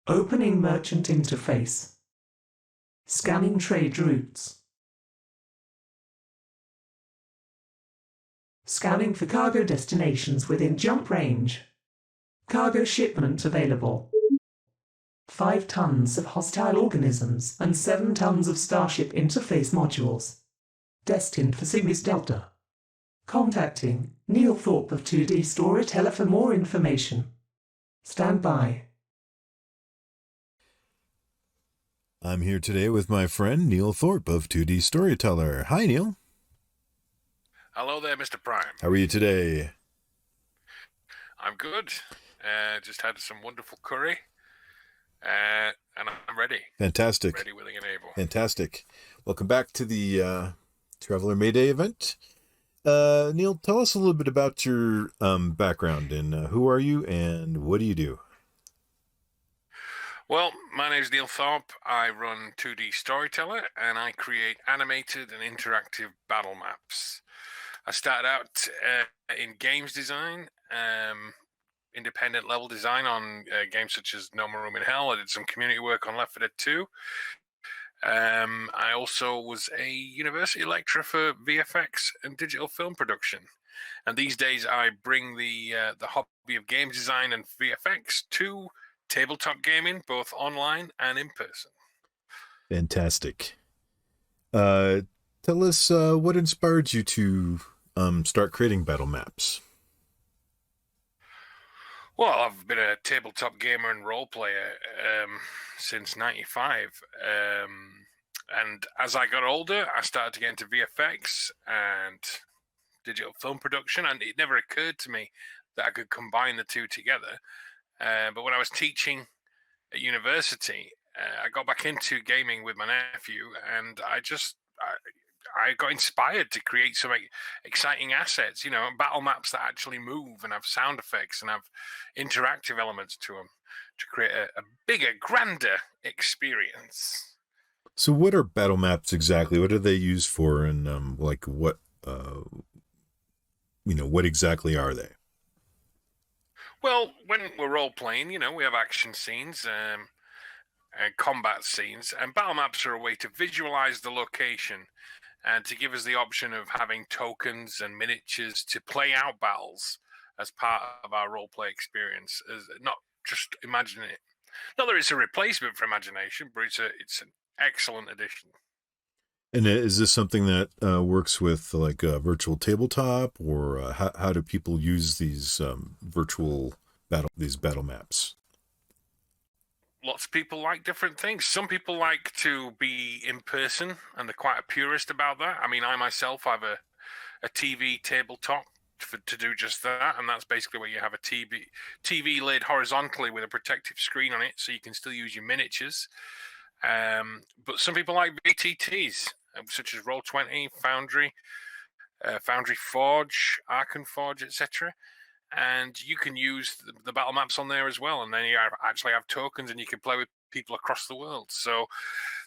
Opening merchant interface. Scanning trade routes. Scanning for cargo destinations within jump range. Cargo shipment available. 5 tons of hostile organisms and 7 tons of Starship interface modules. Destined for Cygnus Delta. Contacting Neil Thorpe of 2D Storyteller for more information. Stand by. I'm here today with my friend Neil Thorpe of 2D Storyteller. Hi, Neil. Hello there, Mr. Prime. How are you today? I'm good. Just had some wonderful curry, and I'm ready. Fantastic. Ready, willing, and able. Fantastic. Welcome back to the Traveler Mayday event. Neil, tell us a little bit about your background and who are you and what do you do? Well, my name is Neil Thorpe. I run 2D Storyteller, and I create animated and interactive battle maps. I started out in games design, independent level design on games such as No More Room in Hell. I did some community work on Left 4 Dead 2. I also was a university lecturer for VFX and digital film production. And these days I bring the hobby of game design and VFX to tabletop gaming, both online and in person. Fantastic. Tell us what inspired you to start creating battle maps. Well, I've been a tabletop gamer and role player since '95. And as I got older, I started to get into VFX and digital film production, and it never occurred to me that I could combine the two together. But when I was teaching at university, I got back into gaming with my nephew, and I got inspired to create some exciting assets, battle maps that actually move and have sound effects and have interactive elements to them to create a bigger, grander experience. So what are battle maps exactly? What are they used for? And what exactly are they? Well, when we're role playing, we have action scenes, and combat scenes, and battle maps are a way to visualize the location and to give us the option of having tokens and miniatures to play out battles as part of our role play experience, as not just imagining it. Not that it's a replacement for imagination, but it's an excellent addition. And is this something that works with like a virtual tabletop, or how do people use these virtual battle maps? Lots of people like different things. Some people like to be in person, and they're quite a purist about that. I mean, I myself have a TV tabletop to do just that, and that's basically where you have a TV laid horizontally with a protective screen on it, so you can still use your miniatures. But some people like VTTs, such as Roll20, Foundry, Foundry Forge, Arkan Forge, etc. And you can use the battle maps on there as well, and then you actually have tokens, and you can play with people across the world. So,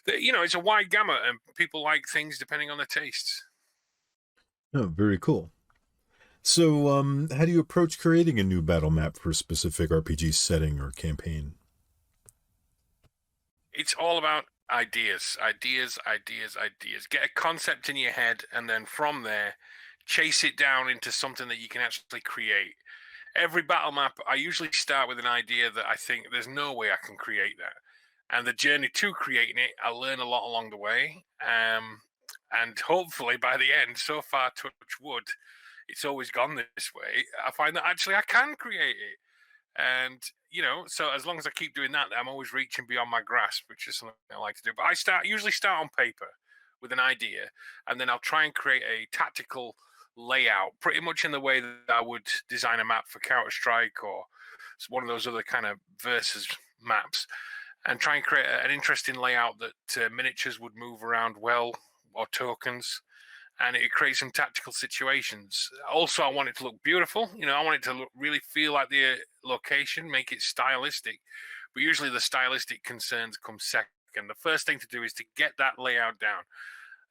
it's a wide gamut, and people like things depending on their tastes. Oh, very cool. So, how do you approach creating a new battle map for a specific RPG setting or campaign? It's all about ideas. Get a concept in your head, and then from there, chase it down into something that you can actually create. Every battle map, I usually start with an idea that I think there's no way I can create that. And the journey to creating it, I learn a lot along the way. And hopefully by the end, so far, touch wood, it's always gone this way. I find that actually I can create it. And, so as long as I keep doing that, I'm always reaching beyond my grasp, which is something I like to do. But I usually start on paper with an idea, and then I'll try and create a tactical layout pretty much in the way that I would design a map for Counter-Strike or one of those other kind of versus maps, and try and create an interesting layout that miniatures would move around well, or tokens, and it creates some tactical situations. Also, I want it to look beautiful. I want it to really feel like the location, make it stylistic. But usually the stylistic concerns come second. The first thing to do is to get that layout down.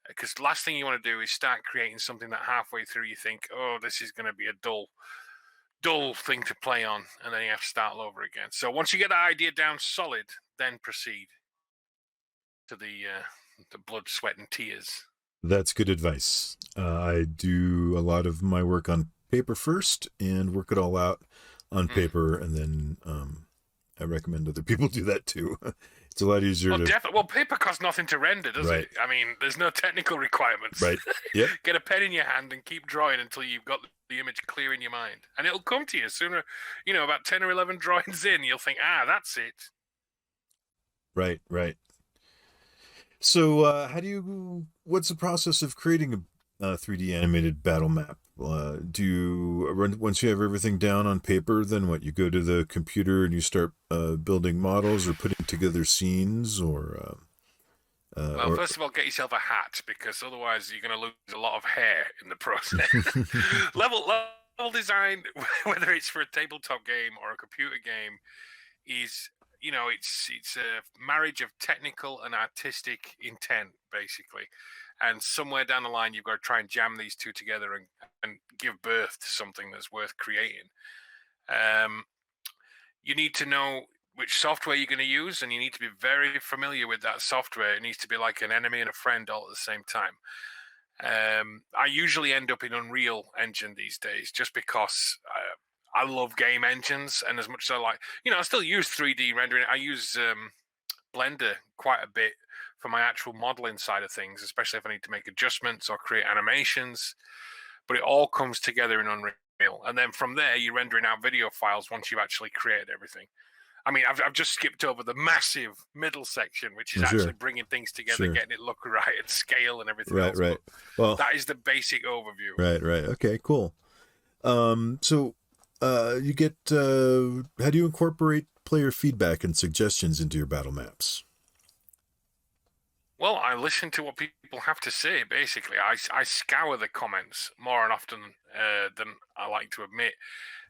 Because the last thing you want to do is start creating something that halfway through you think, oh, this is going to be a dull dull thing to play on, and then you have to start all over again. So once you get that idea down solid, then proceed to the blood, sweat, and tears. That's good advice. I do a lot of my work on paper first and work it all out on paper, and then I recommend other people do that too. It's a lot easier well, to... definitely. Well, paper costs nothing to render, does Right. it? I mean, there's no technical requirements. Right. Yep. Get a pen in your hand and keep drawing until you've got the image clear in your mind. And it'll come to you sooner. About 10 or 11 drawings in, you'll think, that's it. Right, right. So what's the process of creating a 3D animated battle map? Do you, once you have everything down on paper, then what, you go to the computer and you start building models or putting together scenes, or well, first of all, get yourself a hat, because otherwise you're going to lose a lot of hair in the process. level design, whether it's for a tabletop game or a computer game, is it's a marriage of technical and artistic intent, basically. And somewhere down the line, you've got to try and jam these two together and give birth to something that's worth creating. You need to know which software you're going to use, and you need to be very familiar with that software. It needs to be like an enemy and a friend all at the same time. I usually end up in Unreal Engine these days, just because I love game engines, and as much as I like, I still use 3D rendering. I use Blender quite a bit for my actual modeling side of things, especially if I need to make adjustments or create animations. But it all comes together in Unreal, and then from there you're rendering out video files once you've actually created everything. I mean, I've just skipped over the massive middle section, which is actually bringing things together, getting it look right at scale and everything else. Right. Well, that is the basic overview. Right. Okay, cool. So you get, how do you incorporate player feedback and suggestions into your battle maps? Well, I listen to what people have to say, basically. I scour the comments more often than I like to admit.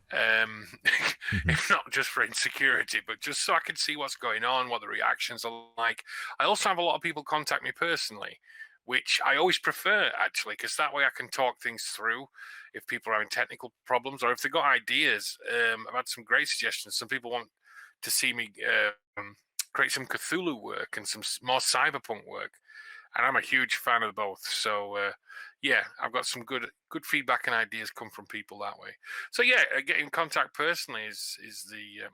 If not just for insecurity, but just so I can see what's going on, what the reactions are like. I also have a lot of people contact me personally, which I always prefer, actually, because that way I can talk things through if people are having technical problems, or if they've got ideas. I've had some great suggestions. Some people want to see me create some Cthulhu work and some more cyberpunk work, and I'm a huge fan of both. So yeah, I've got some good feedback and ideas come from people that way. So yeah, getting in contact personally is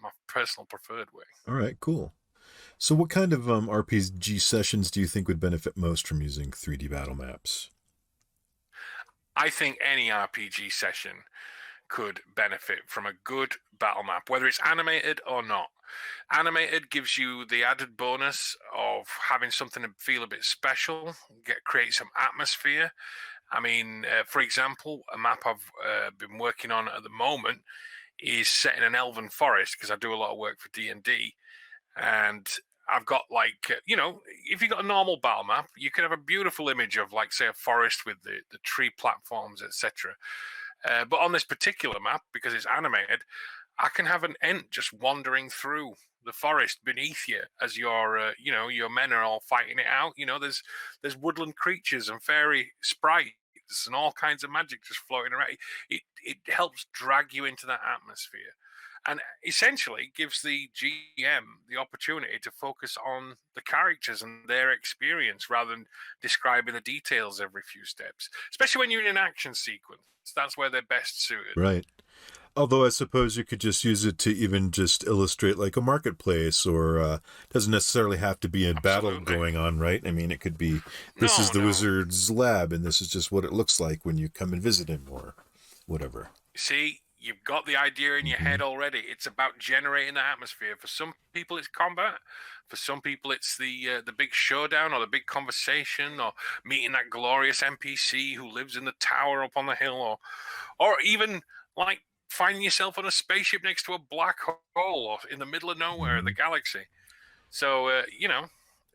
my personal preferred way. All right, cool. So what kind of RPG sessions do you think would benefit most from using 3D battle maps? I think any RPG session could benefit from a good battle map, whether it's animated or not. Animated gives you the added bonus of having something to feel a bit special, create some atmosphere. I mean, for example, a map I've been working on at the moment is set in an elven forest, because I do a lot of work for D&D, and I've got if you got a normal battle map, you could have a beautiful image of, like, say, a forest with the tree platforms, etc. But on this particular map, because it's animated, I can have an ent just wandering through the forest beneath you as your men are all fighting it out. There's woodland creatures and fairy sprites and all kinds of magic just floating around. It helps drag you into that atmosphere, and essentially gives the GM the opportunity to focus on the characters and their experience rather than describing the details every few steps, especially when you're in an action sequence. That's where they're best suited. Right. Although I suppose you could just use it to even just illustrate like a marketplace, or doesn't necessarily have to be a battle going on, right? I mean, it could be, this is the wizard's lab, and this is just what it looks like when you come and visit him, or whatever. See, you've got the idea in your head already. It's about generating the atmosphere. For some people, it's combat. For some people, it's the big showdown or the big conversation, or meeting that glorious NPC who lives in the tower up on the hill, or even like finding yourself on a spaceship next to a black hole or in the middle of nowhere in the galaxy. So,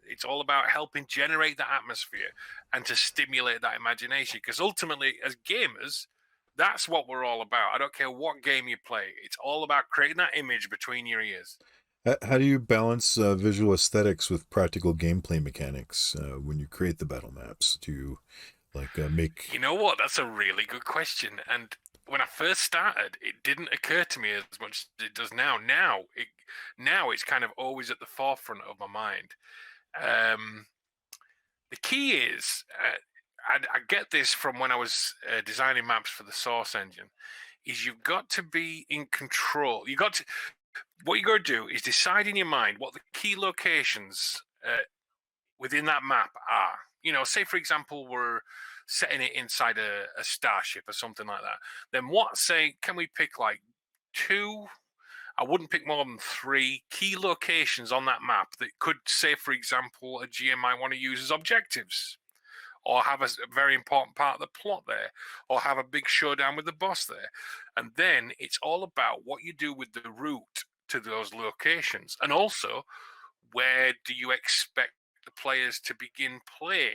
it's all about helping generate that atmosphere and to stimulate that imagination. Because ultimately, as gamers, that's what we're all about. I don't care what game you play. It's all about creating that image between your ears. How do you balance visual aesthetics with practical gameplay mechanics when you create the battle maps? Do you make... You know what? That's a really good question. And when I first started, it didn't occur to me as much as it does now. Now it's kind of always at the forefront of my mind. The key is, I get this from when I was designing maps for the Source engine, is you've got to be in control. What you got to do is decide in your mind what the key locations within that map are. Say for example, we're setting it inside a starship or something like that. Then can we pick like two? I wouldn't pick more than three key locations on that map that could, say for example, a GM might want to use as objectives, or have a very important part of the plot there, or have a big showdown with the boss there. And then it's all about what you do with the route to those locations, and also where do you expect the players to begin play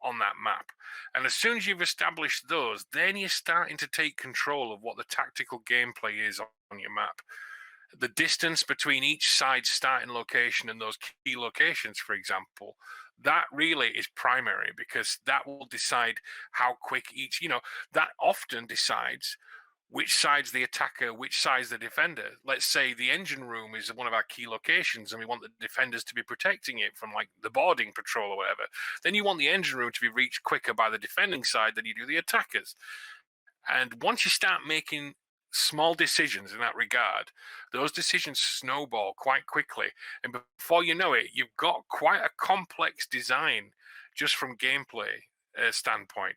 on that map. And as soon as you've established those, then you're starting to take control of what the tactical gameplay is on your map. The distance between each side's starting location and those key locations, for example, that really is primary, because that will decide how quick that often decides which side's the attacker, which side's the defender. Let's say the engine room is one of our key locations and we want the defenders to be protecting it from like the boarding patrol or whatever. Then you want the engine room to be reached quicker by the defending side than you do the attackers. And once you start making small decisions in that regard, those decisions snowball quite quickly. And before you know it, you've got quite a complex design just from gameplay standpoint,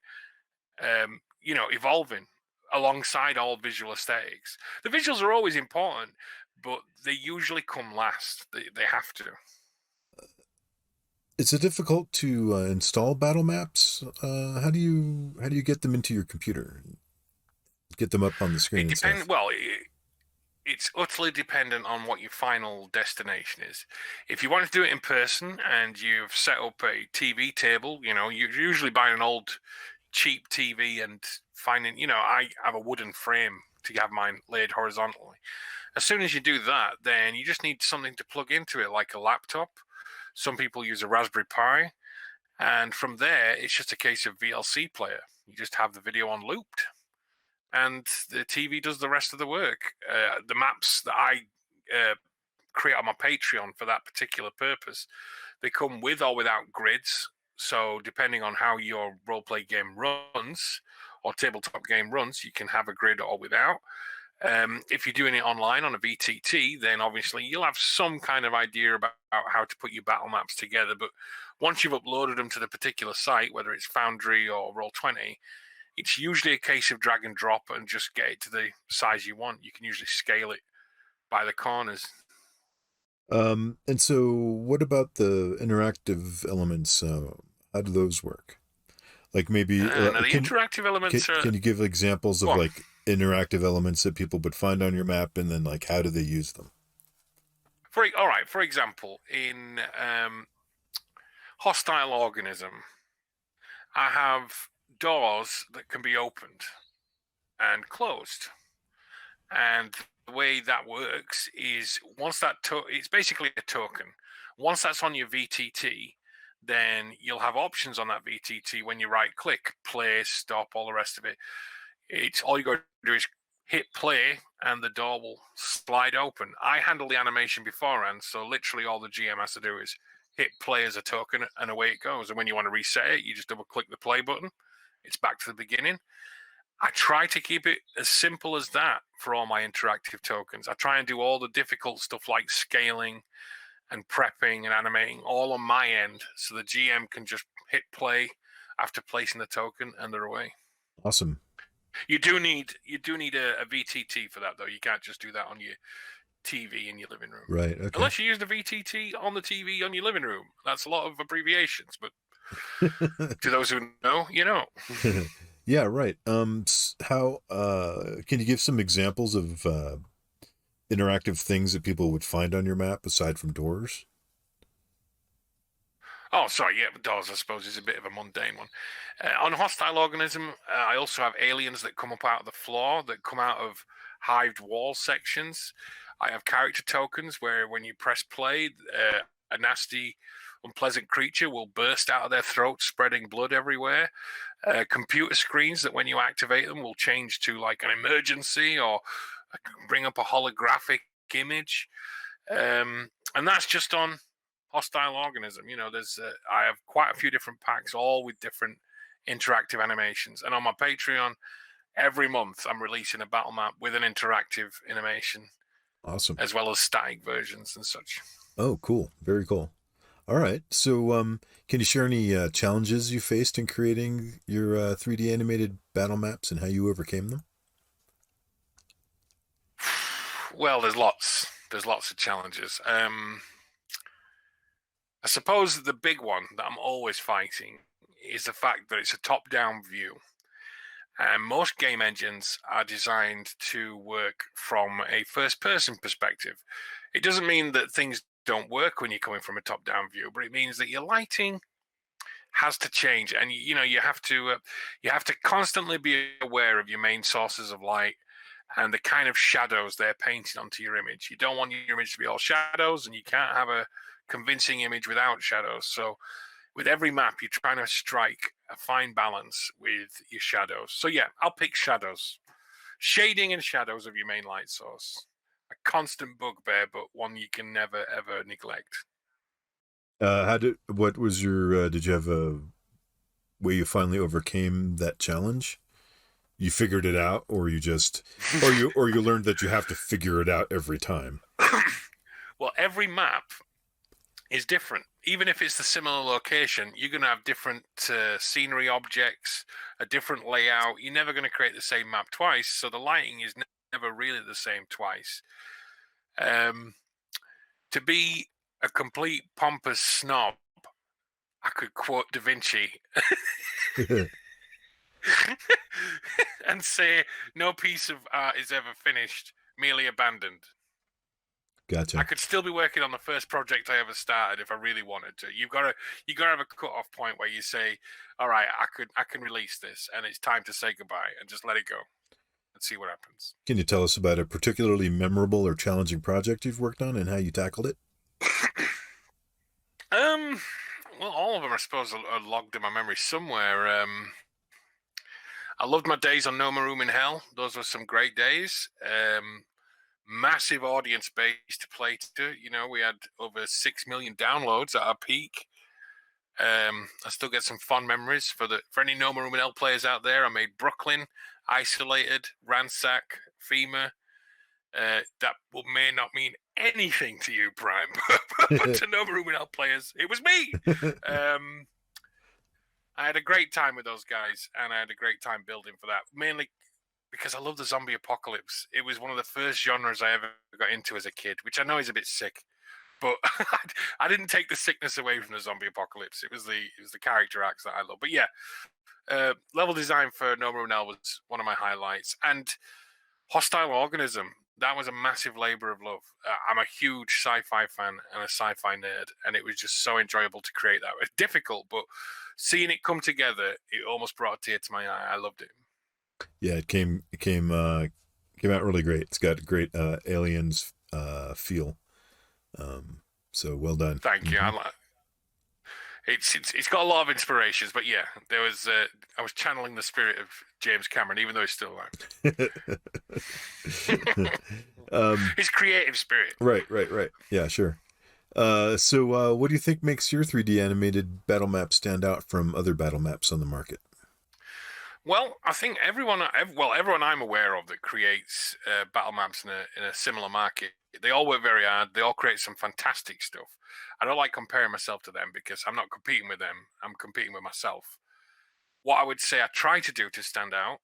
evolving alongside all visual aesthetics. The visuals are always important, but they usually come last. They have to. Is it difficult to install battle maps? How do you get them into your computer? Get them up on the screen? It depends. Well, it's utterly dependent on what your final destination is. If you want to do it in person and you've set up a TV table, you usually buy an old cheap TV and finding, I have a wooden frame to have mine laid horizontally. As soon as you do that, then you just need something to plug into it, like a laptop. Some people use a Raspberry Pi. And from there, it's just a case of VLC player. You just have the video on looped, and the TV does the rest of the work. The maps that I create on my Patreon for that particular purpose, they come with or without grids. So depending on how your roleplay game runs or tabletop game runs, you can have a grid or without. If you're doing it online on a VTT, then obviously you'll have some kind of idea about how to put your battle maps together. But once you've uploaded them to the particular site, whether it's Foundry or Roll20, it's usually a case of drag and drop and just get it to the size you want. You can usually scale it by the corners. And so what about the interactive elements? How do those work? Like maybe the interactive elements can you give examples of like interactive elements that people would find on your map, and then like how do they use them? For example, in Hostile Organism, I have doors that can be opened and closed. And the way that works is once that it's basically a token. Once that's on your VTT, then you'll have options on that VTT when you right click, play, stop, all the rest of it. It's all you got to do is hit play and the door will slide open. I handle the animation beforehand, so literally all the GM has to do is hit play as a token and away it goes. And when you want to reset it, you just double click the play button. It's back to the beginning. I try to keep it as simple as that for all my interactive tokens. I try and do all the difficult stuff like scaling and prepping and animating all on my end, so the GM can just hit play after placing the token and they're away. Awesome. You do need a VTT for that, though. You can't just do that on your TV in your living room. Right. Okay. Unless you use the VTT on the TV on your living room. That's a lot of abbreviations, but to those who know, you know. Yeah, right. How can you give some examples of interactive things that people would find on your map aside from doors? Oh, sorry, yeah, doors, I suppose, is a bit of a mundane one. On Hostile Organism, I also have aliens that come up out of the floor, that come out of hived wall sections. I have character tokens where when you press play, a nasty unpleasant creature will burst out of their throat, spreading blood everywhere. Computer screens that when you activate them will change to like an emergency or bring up a holographic image. And that's just on hostile organism. There's I have quite a few different packs, all with different interactive animations. And on my Patreon, every month I'm releasing a battle map with an interactive animation. Awesome. As well as static versions and such. Oh, cool. Very cool. All right. So, can you share any challenges you faced in creating your 3D animated battle maps and how you overcame them? Well, there's lots. There's lots of challenges. I suppose the big one that I'm always fighting is the fact that it's a top-down view. And most game engines are designed to work from a first-person perspective. It doesn't mean that things don't work when you're coming from a top-down view, but it means that your lighting has to change, and you have to constantly be aware of your main sources of light and the kind of shadows they're painting onto your image. You don't want your image to be all shadows, and you can't have a convincing image without shadows. So with every map, you're trying to strike a fine balance with your shadows. So yeah, I'll pick shadows. Shading and shadows of your main light source. A constant bugbear, but one you can never, ever neglect. What was your, did you have a way you finally overcame that challenge? You figured it out, or you just, or you learned that you have to figure it out every time? Well, every map is different. Even if it's the similar location, you're going to have different scenery objects, a different layout. You're never going to create the same map twice, so the lighting is never really the same twice. To be a complete pompous snob, I could quote Da Vinci and say, no piece of art is ever finished, merely abandoned. Gotcha. I could still be working on the first project I ever started if I really wanted to. You've got to have a cut-off point where you say, all right, I can release this, and it's time to say goodbye and just let it go and see what happens. Can you tell us about a particularly memorable or challenging project you've worked on and how you tackled it? Well, all of them, I suppose, are logged in my memory somewhere. I loved my days on No More Room in Hell. Those were some great days. Massive audience base to play to. We had over 6 million downloads at our peak. I still get some fond memories for any No More Room in Hell players out there. I made Brooklyn, Isolated, Ransack, FEMA. That may not mean anything to you, Prime, but to No More Room in Hell players, it was me. I had a great time with those guys, and I had a great time building for that, mainly because I love the zombie apocalypse. It was one of the first genres I ever got into as a kid, which I know is a bit sick, but I didn't take the sickness away from the zombie apocalypse. It was the character acts that I love. But yeah, level design for No More Room in Hell was one of my highlights, and Hostile Organism. That was a massive labor of love. I'm a huge sci-fi fan and a sci-fi nerd, and it was just so enjoyable to create that. It was difficult, but seeing it come together, it almost brought a tear to my eye. I loved it. Yeah, it came out really great. It's got great aliens feel. So well done. Thank you. It's got a lot of inspirations, but yeah, there was I was channeling the spirit of James Cameron, even though he's still alive. His creative spirit. Right. Yeah, sure. So what do you think makes your 3D animated battle map stand out from other battle maps on the market? Well, I think everyone I'm aware of that creates battle maps in a similar market, they all work very hard. They all create some fantastic stuff. I don't like comparing myself to them because I'm not competing with them. I'm competing with myself. What I would say I try to do to stand out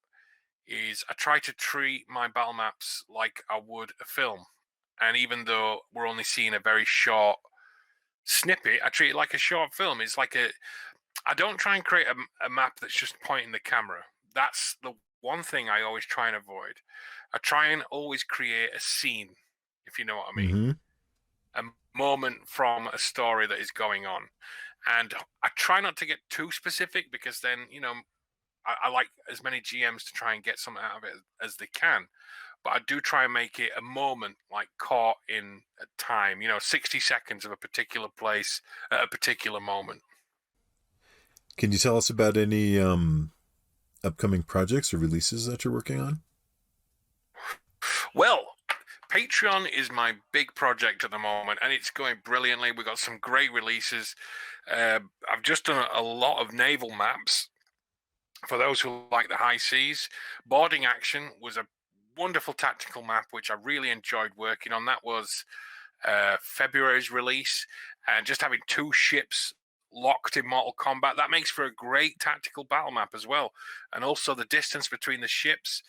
is I try to treat my battle maps like I would a film. And even though we're only seeing a very short snippet, I treat it like a short film. I don't try and create a map that's just pointing the camera. That's the one thing I always try and avoid. I try and always create a scene, if you know what I mean. Mm-hmm. A moment from a story that is going on. And I try not to get too specific because then, I like as many GMs to try and get something out of it as they can. but I do try and make it a moment, like caught in a time, 60 seconds of a particular place at a particular moment. Can you tell us about any upcoming projects or releases that you're working on? Well, Patreon is my big project at the moment, and it's going brilliantly. We've got some great releases. I've just done a lot of naval maps for those who like the high seas. Boarding Action was a wonderful tactical map, which I really enjoyed working on. That was February's release, and just having 2 ships locked in Mortal Kombat, that makes for a great tactical battle map as well. And also the distance between the ships,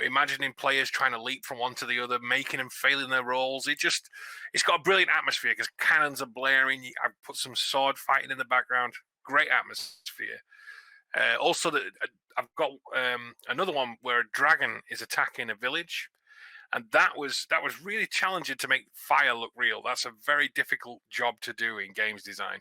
imagining players trying to leap from one to the other, making them failing their rolls. It's got a brilliant atmosphere because cannons are blaring. I've put some sword fighting in the background. Great atmosphere. Also, I've got another one where a dragon is attacking a village, and that was really challenging to make fire look real. That's a very difficult job to do in games design,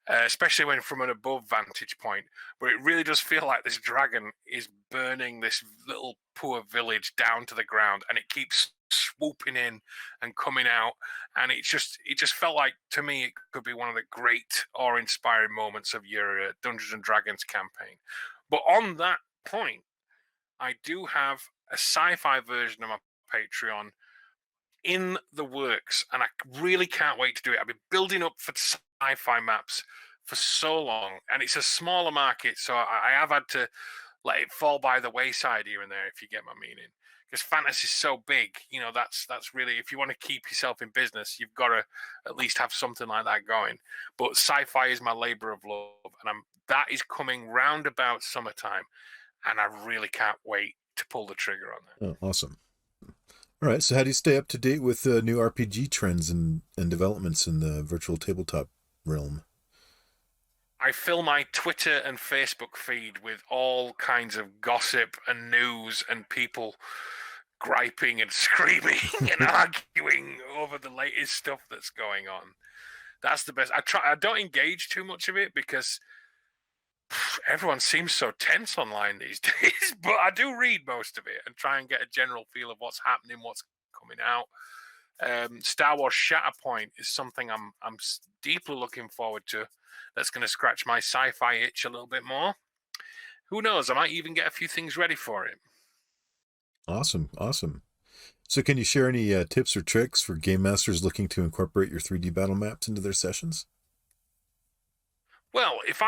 especially when from an above vantage point, where it really does feel like this dragon is burning this little poor village down to the ground, and it keeps swooping in and coming out, and it just felt like, to me, it could be one of the great awe-inspiring moments of your Dungeons and Dragons campaign. But on that point, I do have a sci-fi version of my Patreon in the works, and I really can't wait to do it. I've been building up for sci-fi maps for so long, and it's a smaller market, so I have had to let it fall by the wayside here and there, if you get my meaning. Because fantasy is so big, that's really, if you want to keep yourself in business, you've got to at least have something like that going. But sci-fi is my labor of love, and that is coming round about summertime, and I really can't wait to pull the trigger on that. Oh, awesome. All right, so how do you stay up to date with new RPG trends and developments in the virtual tabletop realm? I fill my Twitter and Facebook feed with all kinds of gossip and news and people griping and screaming and arguing over the latest stuff that's going on. That's the best. I don't engage too much of it because everyone seems so tense online these days, but I do read most of it and try and get a general feel of what's happening, what's coming out. Star Wars Shatterpoint is something I'm deeply looking forward to. That's going to scratch my sci-fi itch a little bit more. Who knows? I might even get a few things ready for it. Awesome. So can you share any tips or tricks for game masters looking to incorporate your 3D battle maps into their sessions? Well, if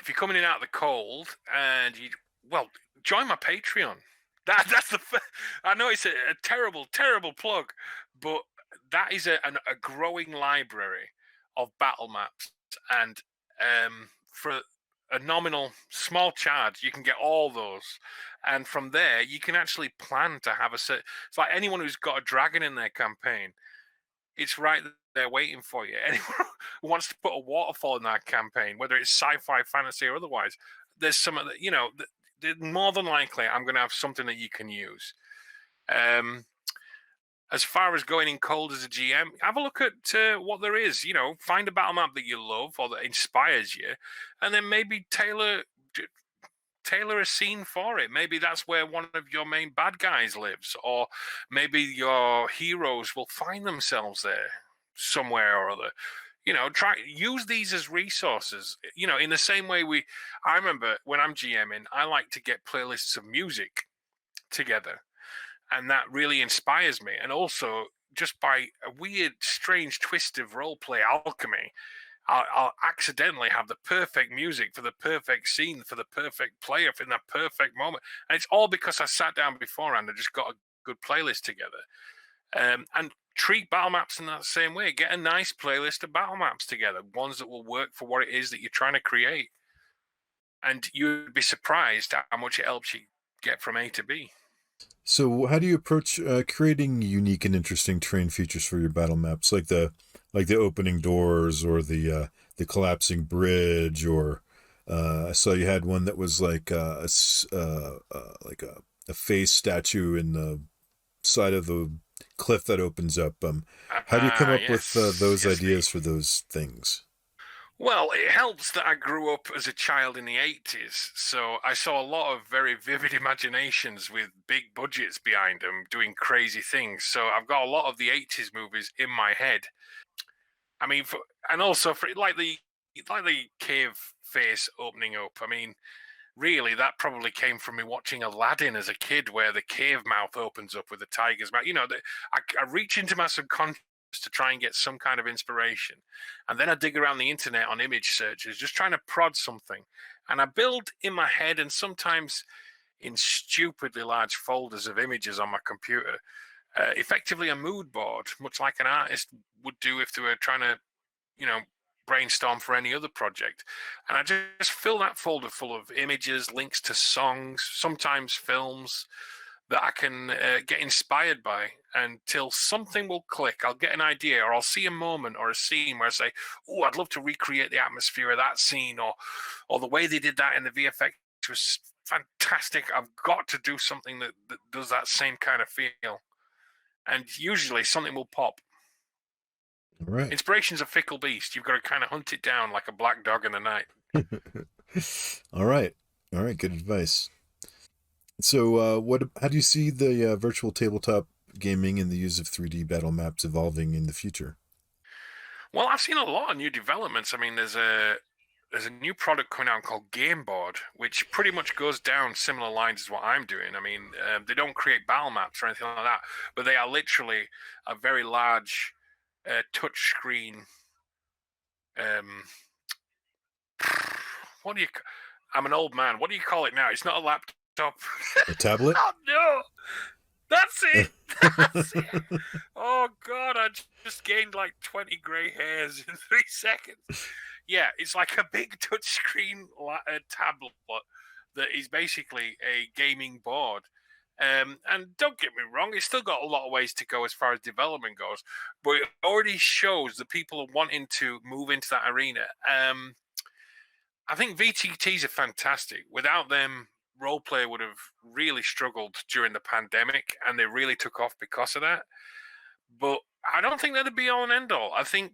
you're coming in out of the cold and join my Patreon. That's I know it's a terrible plug, but that is a growing library of battle maps, and for a nominal small charge, you can get all those, and from there you can actually plan to have it's like anyone who's got a dragon in their campaign, it's right there waiting for you. Anyone who wants to put a waterfall in that campaign, whether it's sci-fi, fantasy, or otherwise, there's some of the, more than likely I'm going to have something that you can use. As far as going in cold as a GM, have a look at what there is. Find a battle map that you love or that inspires you, and then maybe tailor a scene for it. Maybe that's where one of your main bad guys lives, or maybe your heroes will find themselves there somewhere or other. Try use these as resources. In the same way I remember when I'm GMing, I like to get playlists of music together. And that really inspires me. And also, just by a weird, strange twist of roleplay alchemy, I'll accidentally have the perfect music for the perfect scene, for the perfect player, in that perfect moment. And it's all because I sat down beforehand and just got a good playlist together. And treat battle maps in that same way. Get a nice playlist of battle maps together, ones that will work for what it is that you're trying to create. And you'd be surprised how much it helps you get from A to B. So how do you approach creating unique and interesting terrain features for your battle maps, like the opening doors or the collapsing bridge, or I saw you had one that was like a face statue in the side of the cliff that opens up. How do you come up with those ideas for those things? Well, it helps that I grew up as a child in the 80s, so I saw a lot of very vivid imaginations with big budgets behind them doing crazy things. So I've got a lot of the 80s movies in my head. I mean, and also for like the cave face opening up. I mean, really, that probably came from me watching Aladdin as a kid, where the cave mouth opens up with the tiger's mouth. I reach into my subconscious to try and get some kind of inspiration, and then I dig around the internet on image searches, just trying to prod something, and I build in my head, and sometimes in stupidly large folders of images on my computer, effectively a mood board, much like an artist would do if they were trying to, you know, brainstorm for any other project. And I just fill that folder full of images, links to songs, sometimes films that I can get inspired by until something will click. I'll get an idea, or I'll see a moment or a scene where I say, "Oh, I'd love to recreate the atmosphere of that scene," or the way they did that in the VFX was fantastic. I've got to do something that does that same kind of feel. And usually something will pop. All right. Inspiration's a fickle beast. You've got to kind of hunt it down like a black dog in the night. All right. All right. Good advice. So, how do you see the virtual tabletop gaming and the use of 3D battle maps evolving in the future? Well, I've seen a lot of new developments. I mean, there's a new product coming out called Game Board, which pretty much goes down similar lines as what I'm doing. I mean, they don't create battle maps or anything like that, but they are literally a very large touch screen. What do you? I'm an old man. What do you call it now? It's not a laptop. A tablet? Oh no! That's it. That's it. Oh god, I just gained like 20 grey hairs in 3 seconds. Yeah, it's like a big touchscreen tablet that is basically a gaming board. And don't get me wrong, it's still got a lot of ways to go as far as development goes, but it already shows that people are wanting to move into that arena. I think VTTs are fantastic. Without them, roleplay would have really struggled during the pandemic, and they really took off because of that. But I don't think that'd be all and end all. I think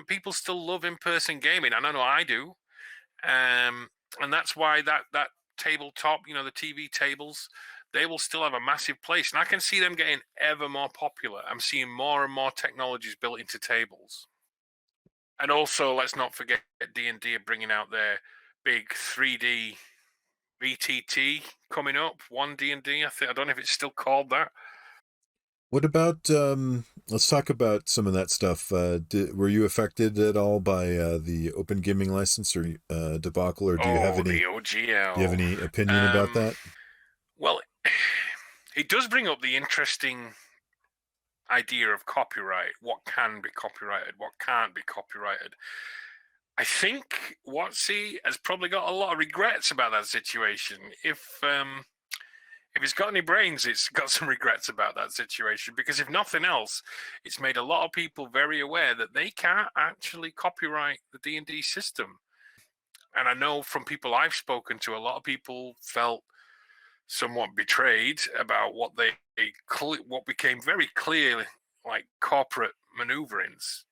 people still love in-person gaming. I know I do, and that's why that tabletop, the TV tables, they will still have a massive place, and I can see them getting ever more popular. I'm seeing more and more technologies built into tables, and also let's not forget D&D are bringing out their big 3D VTT coming up. One D&D, I don't know if it's still called that. What about let's talk about some of that stuff. Were you affected at all by the open gaming license or debacle, or do you have any the OGL. Do you have any opinion about that? Well, it does bring up the interesting idea of copyright. What can be copyrighted? What can't be copyrighted? I think WotC has probably got a lot of regrets about that situation. If it's got any brains, it's got some regrets about that situation, because if nothing else, it's made a lot of people very aware that they can't actually copyright the D&D system. And I know from people I've spoken to, a lot of people felt somewhat betrayed about what became very clear, like corporate maneuverings.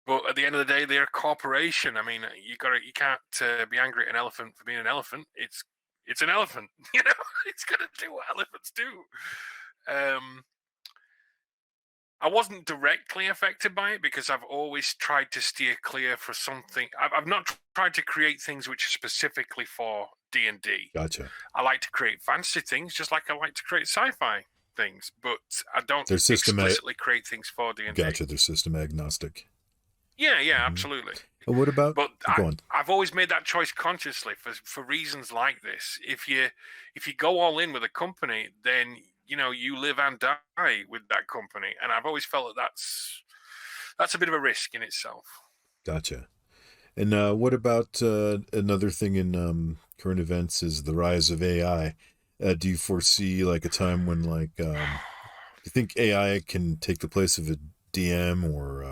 But at the end of the day, they're a corporation. I mean, you can't be angry at an elephant for being an elephant. It's an elephant, it's gonna do what elephants do. I wasn't directly affected by it because I've always tried to steer clear for something. I've not tried to create things which are specifically for D&D. Gotcha. I like to create fantasy things, just like I like to create sci-fi things, but I don't They're explicitly create things for D&D. Gotcha. They're system agnostic. Yeah, absolutely. And what about? But Go on. I've always made that choice consciously for reasons like this. If you go all in with a company, then you live and die with that company, and I've always felt that's a bit of a risk in itself. Gotcha. And what about another thing in current events is the rise of AI? Do you foresee like a time when do you think AI can take the place of a DM or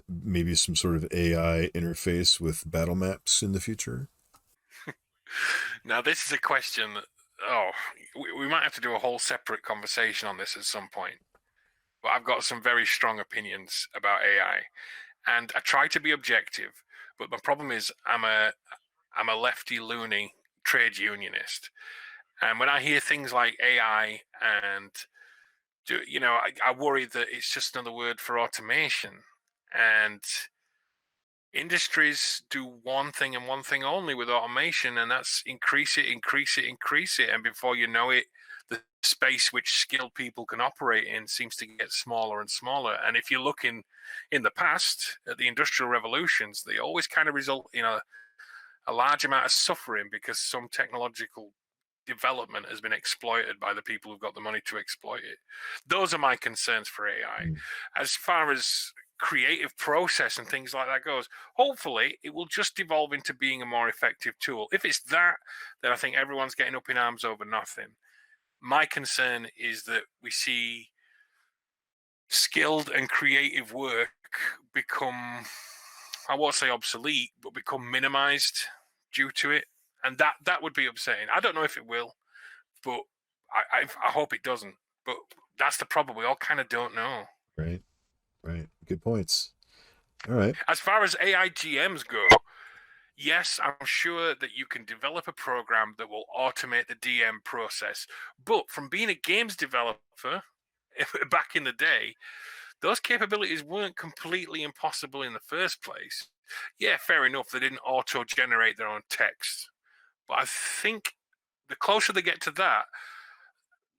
maybe some sort of AI interface with battle maps in the future? Now, this is a question that, we might have to do a whole separate conversation on this at some point. But I've got some very strong opinions about AI. And I try to be objective, but my problem is I'm a lefty loony trade unionist. And when I hear things like AI and I worry that it's just another word for automation. And industries do one thing and one thing only with automation, and that's increase it, increase it, increase it. And before you know it, the space which skilled people can operate in seems to get smaller and smaller. And if you look in the past at the industrial revolutions, they always kind of result in a large amount of suffering because some technological development has been exploited by the people who've got the money to exploit it. Those are my concerns for AI. As far as creative process and things like that goes, hopefully it will just devolve into being a more effective tool. If it's that, then I think everyone's getting up in arms over nothing. My concern is that we see skilled and creative work become, I won't say obsolete, but become minimized due to it. And that would be upsetting. I don't know if it will, but I hope it doesn't. But that's the problem. We all kind of don't know. Right. Good points. All right. As far as AI GMs go, yes, I'm sure that you can develop a program that will automate the DM process. But from being a games developer back in the day, those capabilities weren't completely impossible in the first place. Yeah, fair enough. They didn't auto-generate their own text. But I think the closer they get to that,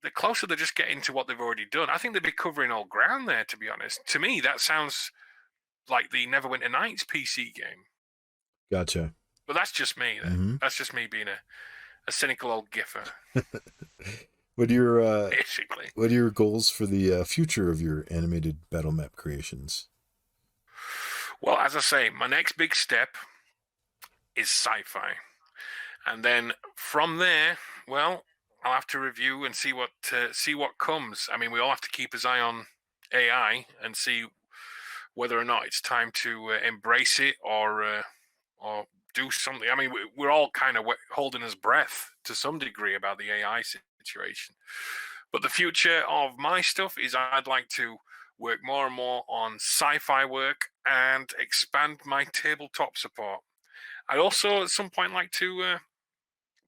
the closer they're just getting to what they've already done. I think they'd be covering all ground there, to be honest. To me, that sounds like the Neverwinter Nights PC game. Gotcha. But that's just me. Mm-hmm. That's just me being a cynical old giffer. What are basically? What are your goals for the future of your animated battle map creations? Well, as I say, my next big step is sci-fi. And then from there, well, I'll have to review and see what comes. I mean, we all have to keep his eye on AI and see whether or not it's time to embrace it or do something. I mean, we're all kind of holding his breath to some degree about the AI situation. But the future of my stuff is I'd like to work more and more on sci-fi work and expand my tabletop support. I'd also at some point like to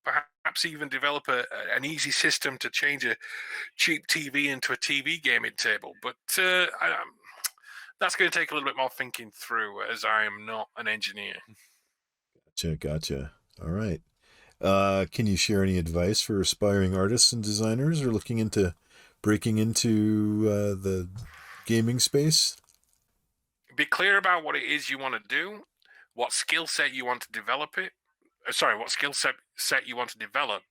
perhaps even develop an easy system to change a cheap TV into a TV gaming table. But that's going to take a little bit more thinking through, as I am not an engineer. Gotcha. All right. Can you share any advice for aspiring artists and designers who are looking into breaking into the gaming space? Be clear about what it is you want to do, what skill set you want to develop it. What skill set you want to develop,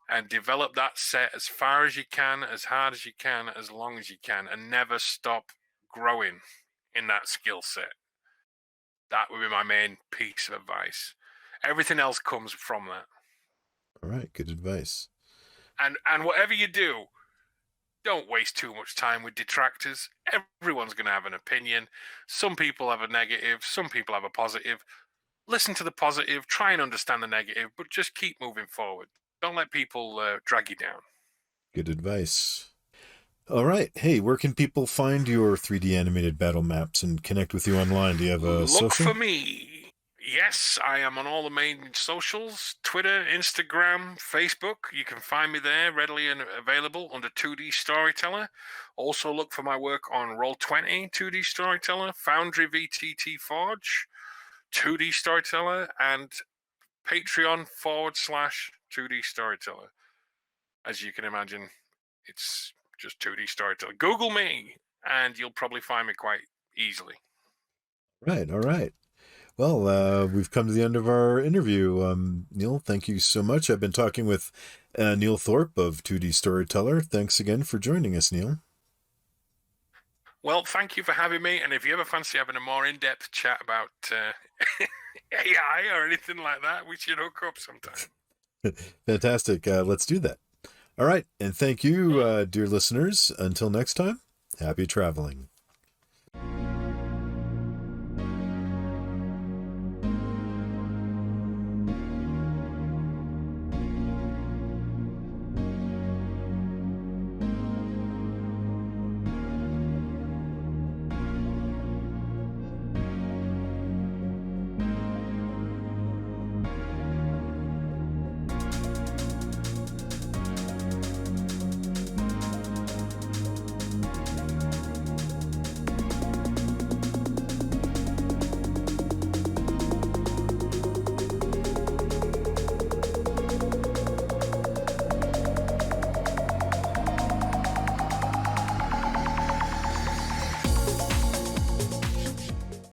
and develop that set as far as you can, as hard as you can, as long as you can, and never stop growing in that skill set. That would be my main piece of advice. Everything else comes from that. All right, good advice. And whatever you do, don't waste too much time with detractors. Everyone's going to have an opinion. Some people have a negative, some people have a positive. Listen to the positive, try and understand the negative, but just keep moving forward. Don't let people drag you down. Good advice. All right. Hey, where can people find your 3D animated battle maps and connect with you online? Do you have a social? Look for me. Yes, I am on all the main socials, Twitter, Instagram, Facebook. You can find me there readily and available under 2D Storyteller. Also look for my work on Roll20, 2D Storyteller, Foundry VTT Forge, 2D Storyteller, and Patreon /2D Storyteller. As you can imagine, it's just 2D Storyteller. Google me, and you'll probably find me quite easily. Right. All right. Well, we've come to the end of our interview. Neil, thank you so much. I've been talking with Neil Thorpe of 2D Storyteller. Thanks again for joining us, Neil. Well, thank you for having me. And if you ever fancy having a more in-depth chat about AI or anything like that, we should hook up sometime. Fantastic. Let's do that. All right. And thank you, dear listeners. Until next time, happy traveling.